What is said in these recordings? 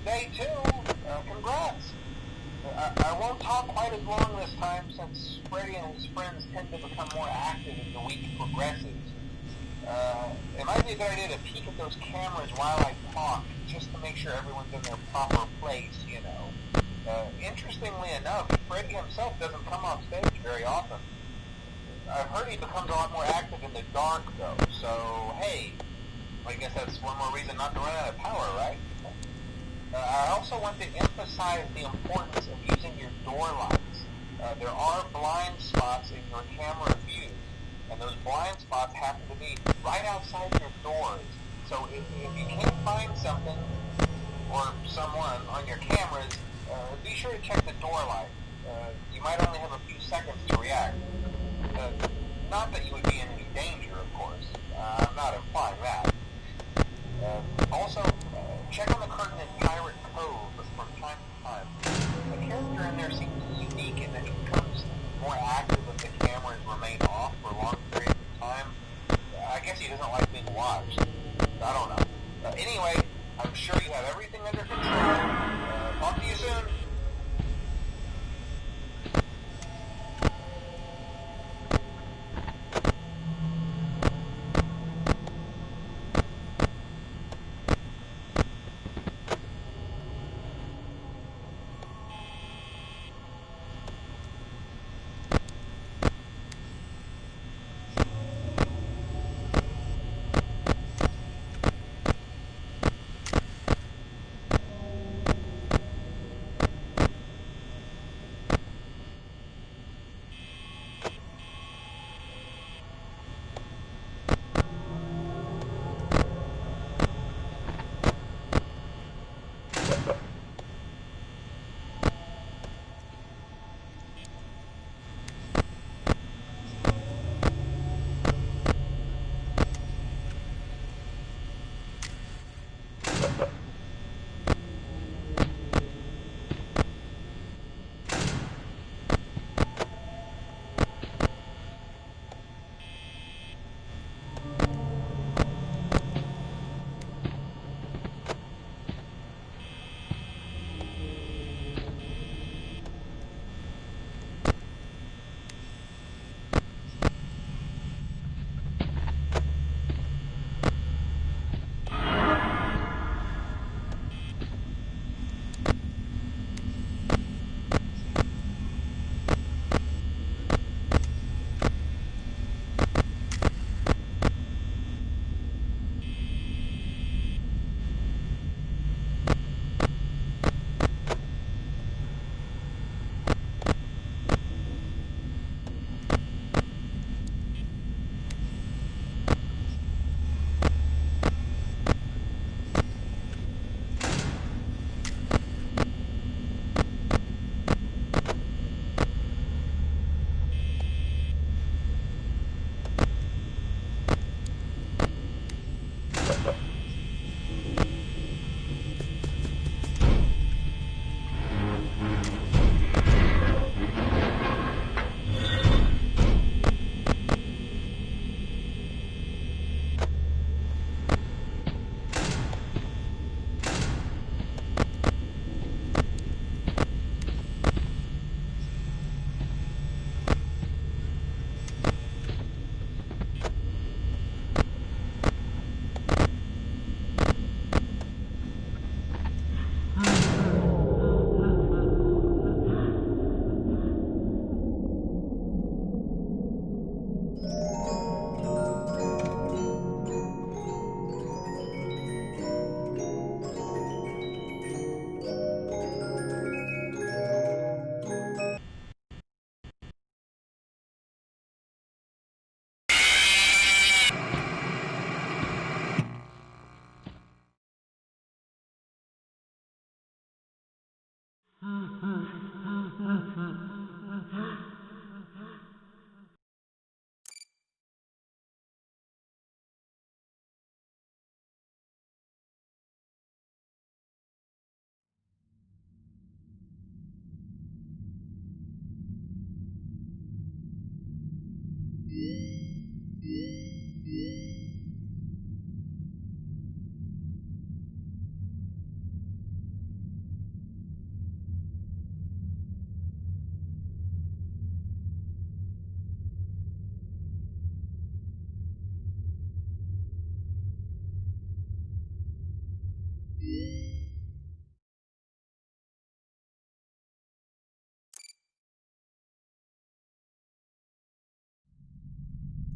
Day two. Congrats. I won't talk quite as long this time since Freddy and his friends tend to become more active as the week progresses. It might be a good idea to peek at those cameras while I talk, just to make sure everyone's in their proper place, you know. Interestingly enough, Freddy himself doesn't come off stage very often. I've heard he becomes a lot more active in the dark, though, so hey, I guess that's one more reason not to run out of power, right? I also want to emphasize the importance of using your door lights. There are blind spots in your camera view, and those blind spots happen to be right outside your doors. So if you can't find something or someone on your cameras, be sure to check the door light. You might only have a few seconds to react. Not that you would be in any danger, of course. I'm not implying that. Also, check on the curtain in Pirate Cove from time to time. The character in there seems unique in that he becomes more active if the cameras remain off for long periods of time. I guess he doesn't like being watched. I don't know. Anyway, I'm sure you have everything under control. Talk to you soon.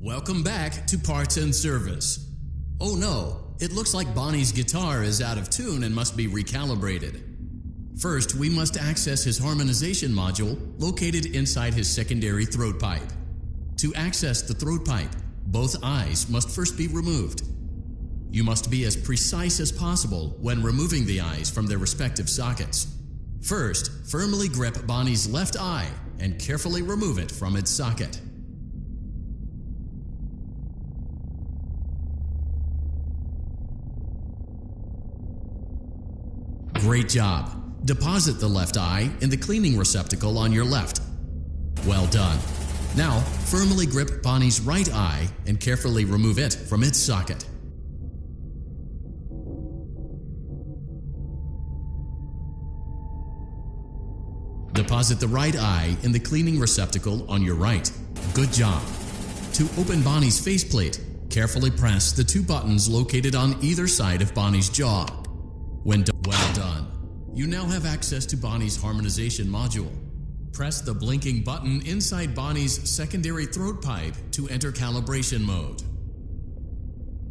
Welcome back to Parts and Service. Oh no, it looks like Bonnie's guitar is out of tune and must be recalibrated. First, we must access his harmonization module located inside his secondary throat pipe. To access the throat pipe, both eyes must first be removed. You must be as precise as possible when removing the eyes from their respective sockets. First, firmly grip Bonnie's left eye and carefully remove it from its socket. Great job. Deposit the left eye in the cleaning receptacle on your left. Well done. Now, firmly grip Bonnie's right eye and carefully remove it from its socket. Deposit the right eye in the cleaning receptacle on your right. Good job. To open Bonnie's faceplate, carefully press the two buttons located on either side of Bonnie's jaw. When done, well done. You now have access to Bonnie's harmonization module. Press the blinking button inside Bonnie's secondary throat pipe to enter calibration mode.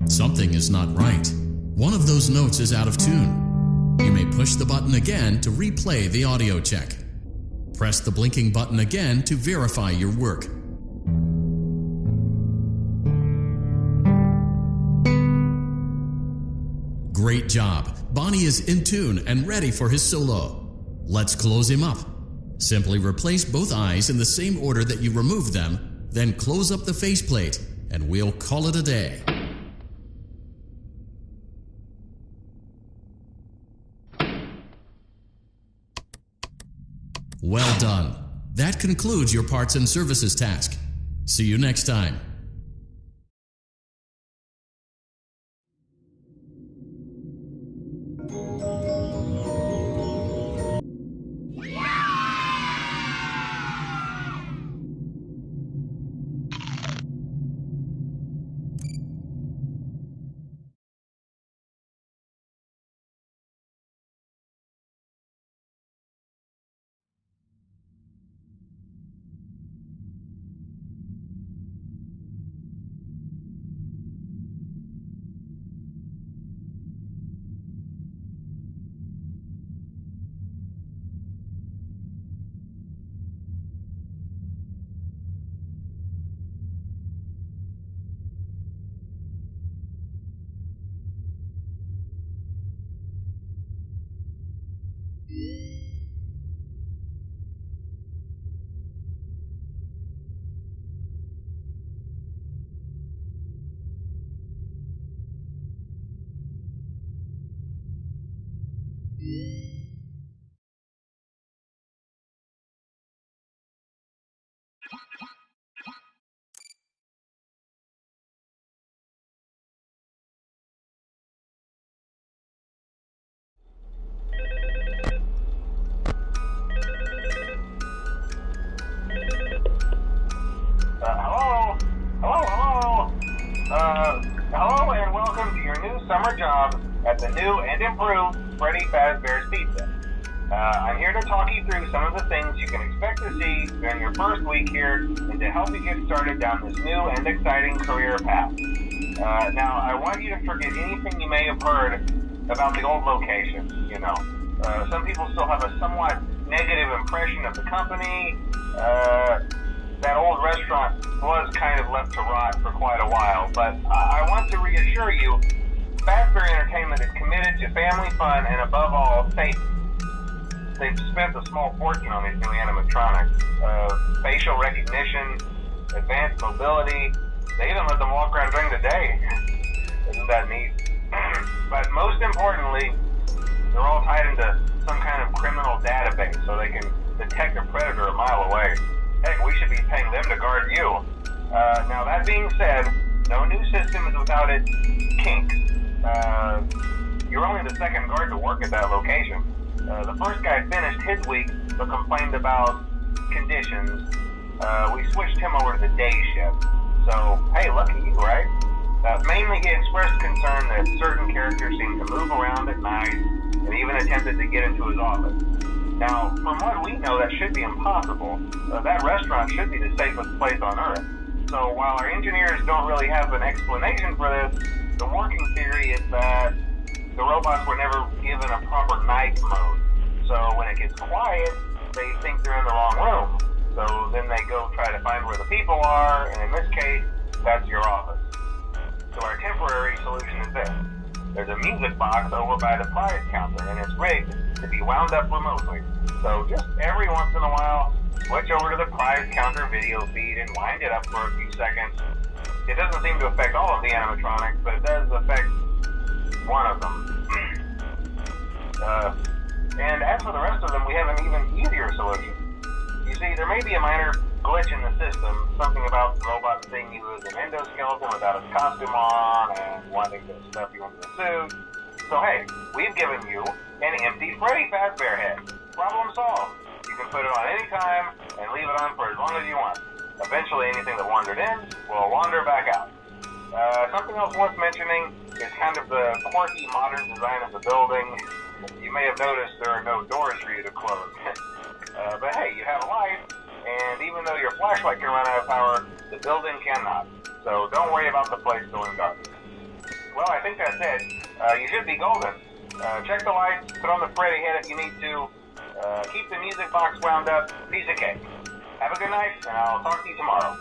Something is not right. One of those notes is out of tune. You may push the button again to replay the audio check. Press the blinking button again to verify your work. Great job. Bonnie is in tune and ready for his solo. Let's close him up. Simply replace both eyes in the same order that you removed them, then close up the faceplate, and we'll call it a day. Well done. That concludes your parts and services task. See you next time. Hello and welcome to your new summer job at the new and improved Freddy Fazbear's Pizza. I'm here to talk you through some of the things you can expect to see during your first week here and to help you get started down this new and exciting career path. Now, I want you to forget anything you may have heard about the old location. Some people still have a somewhat negative impression of the company. That old restaurant was kind of left to rot for quite a while, but I want to reassure you, Fazbear Entertainment is committed to family fun and above all, safety. they've spent a small fortune on these new animatronics. Facial recognition, advanced mobility. They even let them walk around during the day. Isn't that neat? But most importantly, they're all tied into some kind of criminal database so they can detect a predator a mile away. Heck, we should be paying them to guard you. Now that being said, no new system is without its kinks. You're only the second guard to work at that location. The first guy finished his week but complained about conditions. We switched him over to the day shift. So, hey, lucky you, right? Mainly he expressed concern that certain characters seemed to move around at night and even attempted to get into his office. Now, from what we know, that should be impossible. That restaurant should be the safest place on Earth. So while our engineers don't really have an explanation for this, the working theory is that the robots were never given a proper night mode. So when it gets quiet, they think they're in the wrong room. So then they go try to find where the people are, and in this case, that's your office. So our temporary solution is this. There's a music box over by the prize counter, and it's rigged to be wound up remotely. So just every once in a while, switch over to the prize counter video feed and wind it up for a few seconds. It doesn't seem to affect all of the animatronics, but it does affect one of them. And as for the rest of them, we have an even easier solution. You see, there may be a minor glitch in the system, something about the robot seeing you as an endoskeleton without its costume on and wanting to stuff you into a suit. So hey, we've given you an empty Freddy Fazbear head. Problem solved. You can put it on any time and leave it on for as long as you want. Eventually anything that wandered in will wander back out. Something else worth mentioning is kind of the quirky modern design of the building. You may have noticed there are no doors for you to close. But hey, you have a light, and even though your flashlight can run out of power, the building cannot. So don't worry about the place going dark. Well, I think that's it. You should be golden. Check the lights, put on the Freddy head if you need to. Keep the music box wound up. Piece of cake. Have a good night, and I'll talk to you tomorrow.